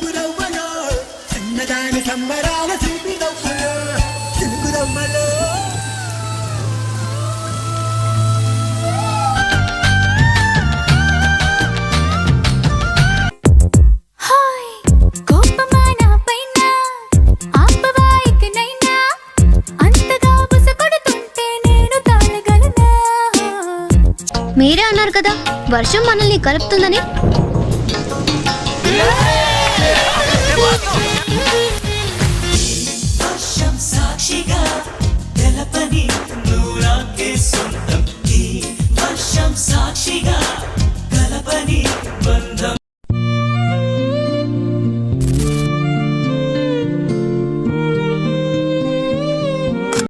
చినుకురవ్వలో చిన్నదాని సంబరాల చినుకురవ్వలో చినుకురవ్వలో. మీరే అన్నారు కదా వర్షం మనల్ని కలుపుతుందని.